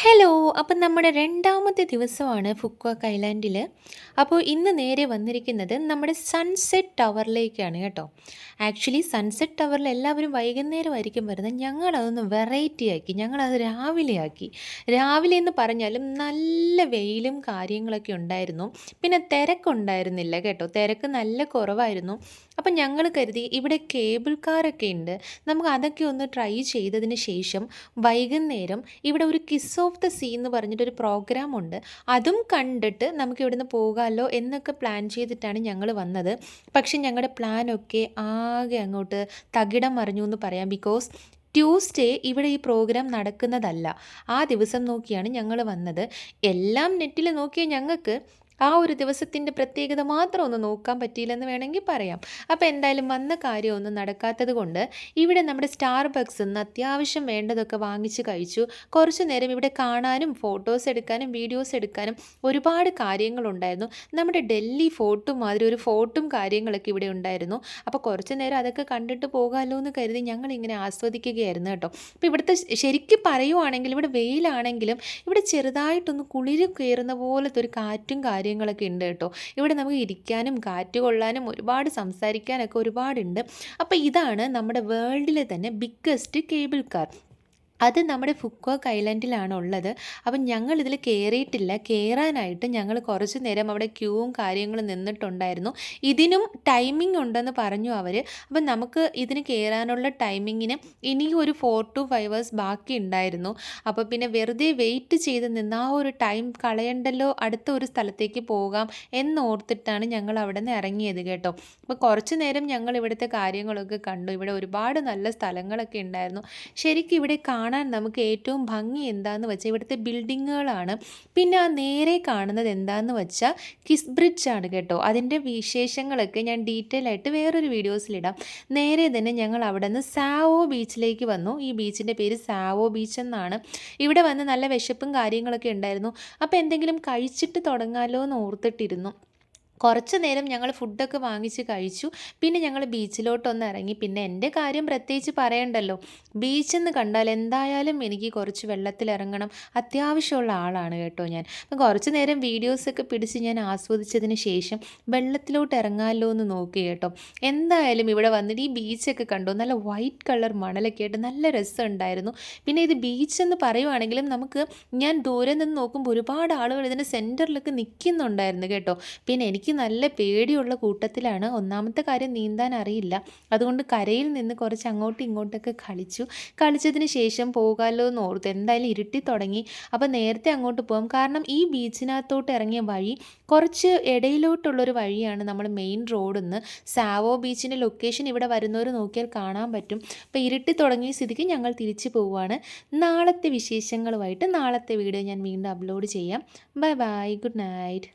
Hello! അപ്പം നമ്മുടെ രണ്ടാമത്തെ ദിവസമാണ് ഫുക്വാക്ക് ഐലാൻഡിൽ. അപ്പോൾ ഇന്ന് നേരെ വന്നിരിക്കുന്നത് നമ്മുടെ സൺസെറ്റ് ടവറിലേക്കാണ് കേട്ടോ. ആക്ച്വലി സൺസെറ്റ് ടവറിൽ എല്ലാവരും വൈകുന്നേരമായിരിക്കും വരുന്നത്. ഞങ്ങളതൊന്ന് വെറൈറ്റി ആക്കി. ഞങ്ങളത് രാവിലെ ആക്കി. രാവിലെ എന്ന് പറഞ്ഞാലും നല്ല വെയിലും കാര്യങ്ങളൊക്കെ ഉണ്ടായിരുന്നു. പിന്നെ തിരക്കുണ്ടായിരുന്നില്ല കേട്ടോ. തിരക്ക് നല്ല കുറവായിരുന്നു. അപ്പം ഞങ്ങൾ കരുതി ഇവിടെ കേബിൾ കാറൊക്കെ ഉണ്ട്. നമുക്ക് അതൊക്കെ ഒന്ന് ട്രൈ ചെയ്തതിന് ശേഷം വൈകുന്നേരം ഇവിടെ ഒരു കിസ് ഓഫ് ദ സീ എന്ന് പറഞ്ഞിട്ടൊരു പ്രോഗ്രാമുണ്ട്. അതും കണ്ടിട്ട് നമുക്ക് ഇവിടുന്ന് പോകാമല്ലോ എന്നൊക്കെ പ്ലാൻ ചെയ്തിട്ടാണ് ഞങ്ങൾ വന്നത്. പക്ഷെ ഞങ്ങളുടെ പ്ലാനൊക്കെ ആകെ അങ്ങോട്ട് തകിടം മറിഞ്ഞു എന്ന് പറയാം. ബിക്കോസ് ട്യൂസ്ഡേ ഇവിടെ ഈ പ്രോഗ്രാം നടക്കുന്നതല്ല. ആ ദിവസം നോക്കിയാണ് ഞങ്ങൾ വന്നത്. എല്ലാം നെറ്റിൽ നോക്കിയ ഞങ്ങൾക്ക് ആ ഒരു ദിവസത്തിൻ്റെ പ്രത്യേകത മാത്രം ഒന്ന് നോക്കാൻ പറ്റിയില്ലെന്ന് വേണമെങ്കിൽ പറയാം. അപ്പോൾ എന്തായാലും വന്ന കാര്യമൊന്നും നടക്കാത്തത് കൊണ്ട് ഇവിടെ നമ്മുടെ സ്റ്റാർബക്സിൽ നിന്ന് അത്യാവശ്യം വേണ്ടതൊക്കെ വാങ്ങിച്ച് കഴിച്ചു. കുറച്ച് നേരം ഇവിടെ കാണാനും ഫോട്ടോസ് എടുക്കാനും വീഡിയോസ് എടുക്കാനും ഒരുപാട് കാര്യങ്ങളുണ്ടായിരുന്നു. നമ്മുടെ ഡൽഹി ഫോർട്ടും മാതിരി ഒരു ഫോർട്ടും കാര്യങ്ങളൊക്കെ ഇവിടെ ഉണ്ടായിരുന്നു. അപ്പോൾ കുറച്ച് നേരം അതൊക്കെ കണ്ടിട്ട് പോകാമല്ലോ എന്ന് കരുതി ഞങ്ങളിങ്ങനെ ആസ്വദിക്കുകയായിരുന്നു കേട്ടോ. അപ്പോൾ ഇവിടുത്തെ ശരിക്കും പറയുവാണെങ്കിൽ ഇവിടെ വെയിലാണെങ്കിലും ഇവിടെ ചെറുതായിട്ടൊന്ന് കുളിര് കയറുന്ന പോലത്തെ ഒരു കാറ്റും കാര്യങ്ങളൊക്കെ ഉണ്ട് കേട്ടോ. ഇവിടെ നമുക്ക് ഇരിക്കാനും കാറ്റ് കൊള്ളാനും ഒരുപാട് സംസാരിക്കാനൊക്കെ ഒരുപാടുണ്ട്. അപ്പോൾ ഇതാണ് നമ്മുടെ വേൾഡിലെ തന്നെ ബിഗ്ഗസ്റ്റ് കേബിൾ കാർ. അത് നമ്മുടെ ഫുക്വാക്ക് ഐലൻഡിലാണ് ഉള്ളത്. അപ്പം ഞങ്ങളിതിൽ കയറിയിട്ടില്ല. കയറാനായിട്ട് ഞങ്ങൾ കുറച്ച് നേരം അവിടെ ക്യൂവും കാര്യങ്ങളും നിന്നിട്ടുണ്ടായിരുന്നു. ഇതിനും ടൈമിംഗ് ഉണ്ടെന്ന് പറഞ്ഞു അവർ. അപ്പം നമുക്ക് ഇതിന് കയറാനുള്ള ടൈമിങ്ങിന് ഇനിയും ഒരു 4 to 5 hours ബാക്കി ഉണ്ടായിരുന്നു. അപ്പോൾ പിന്നെ വെറുതെ വെയിറ്റ് ചെയ്ത് നിന്ന് ആ ഒരു ടൈം കളയണ്ടല്ലോ, അടുത്ത ഒരു സ്ഥലത്തേക്ക് പോകാം എന്നോർത്തിട്ടാണ് ഞങ്ങൾ അവിടെ നിന്ന് ഇറങ്ങിയത് കേട്ടോ. അപ്പോൾ കുറച്ച് നേരം ഞങ്ങൾ ഇവിടുത്തെ കാര്യങ്ങളൊക്കെ കണ്ടു. ഇവിടെ ഒരുപാട് നല്ല സ്ഥലങ്ങളൊക്കെ ഉണ്ടായിരുന്നു. ശരിക്കും ഇവിടെ കാണാൻ നമുക്ക് ഏറ്റവും ഭംഗി എന്താണെന്ന് വെച്ചാൽ ഇവിടുത്തെ ബിൽഡിങ്ങുകളാണ്. പിന്നെ ആ നേരെ കാണുന്നത് എന്താണെന്ന് വെച്ചാൽ കിസ് ബ്രിഡ്ജ് ആണ് കേട്ടോ. അതിൻ്റെ വിശേഷങ്ങളൊക്കെ ഞാൻ ഡീറ്റെയിൽ ആയിട്ട് വേറൊരു വീഡിയോസിലിടാം. നേരെ തന്നെ ഞങ്ങൾ അവിടെ നിന്ന് സാവോ ബീച്ചിലേക്ക് വന്നു. ഈ ബീച്ചിൻ്റെ പേര് സാവോ ബീച്ച് എന്നാണ്. ഇവിടെ വന്ന് നല്ല വിശപ്പും കാര്യങ്ങളൊക്കെ ഉണ്ടായിരുന്നു. അപ്പോൾ എന്തെങ്കിലും കഴിച്ചിട്ട് തുടങ്ങാമല്ലോ എന്ന് ഓർത്തിട്ടിരുന്നു. കുറച്ച് നേരം ഞങ്ങൾ ഫുഡൊക്കെ വാങ്ങിച്ച് കഴിച്ചു. പിന്നെ ഞങ്ങൾ ബീച്ചിലോട്ടൊന്ന് ഇറങ്ങി. പിന്നെ എൻ്റെ കാര്യം പ്രത്യേകിച്ച് പറയണ്ടല്ലോ. ബീച്ചെന്ന് കണ്ടാൽ എന്തായാലും എനിക്ക് കുറച്ച് വെള്ളത്തിലിറങ്ങണം. അത്യാവശ്യമുള്ള ആളാണ് കേട്ടോ ഞാൻ. അപ്പം കുറച്ച് നേരം വീഡിയോസൊക്കെ പിടിച്ച് ഞാൻ ആസ്വദിച്ചതിന് ശേഷം വെള്ളത്തിലോട്ട് ഇറങ്ങാമല്ലോ എന്ന് നോക്കി കേട്ടോ. എന്തായാലും ഇവിടെ വന്നിട്ട് ഈ ബീച്ചൊക്കെ കണ്ടു. നല്ല വൈറ്റ് കളർ മണലൊക്കെ ആയിട്ട് നല്ല രസമുണ്ടായിരുന്നു. പിന്നെ ഇത് ബീച്ചെന്ന് പറയുവാണെങ്കിലും ഞാൻ ദൂരെ നിന്ന് നോക്കുമ്പോൾ ഒരുപാട് ആളുകൾ ഇതിൻ്റെ സെൻറ്ററിലൊക്കെ നിൽക്കുന്നുണ്ടായിരുന്നു കേട്ടോ. പിന്നെ എനിക്ക് നല്ല പേടിയുള്ള കൂട്ടത്തിലാണ്. ഒന്നാമത്തെ കാര്യം നീന്താൻ അറിയില്ല. അതുകൊണ്ട് കരയിൽ നിന്ന് കുറച്ച് അങ്ങോട്ടും ഇങ്ങോട്ടൊക്കെ കളിച്ചതിന് ശേഷം പോകാമല്ലോ എന്ന് ഓർത്തു. എന്തായാലും ഇരുട്ടി തുടങ്ങി. അപ്പോൾ നേരത്തെ അങ്ങോട്ട് പോകാം. കാരണം ഈ ബീച്ചിനകത്തോട്ട് ഇറങ്ങിയ വഴി കുറച്ച് ഇടയിലോട്ടുള്ളൊരു വഴിയാണ്. നമ്മൾ മെയിൻ റോഡിൽ നിന്ന് സാവോ ബീച്ചിൻ്റെ ലൊക്കേഷൻ ഇവിടെ വരുന്നവർ നോക്കിയാൽ കാണാൻ പറ്റും. അപ്പോൾ ഇരുട്ടി തുടങ്ങിയ സ്ഥിതിക്ക് ഞങ്ങൾ തിരിച്ചു പോവുകയാണ്. നാളത്തെ വിശേഷങ്ങളുമായിട്ട് നാളത്തെ വീഡിയോ ഞാൻ വീണ്ടും അപ്ലോഡ് ചെയ്യാം. Bye bye, good night.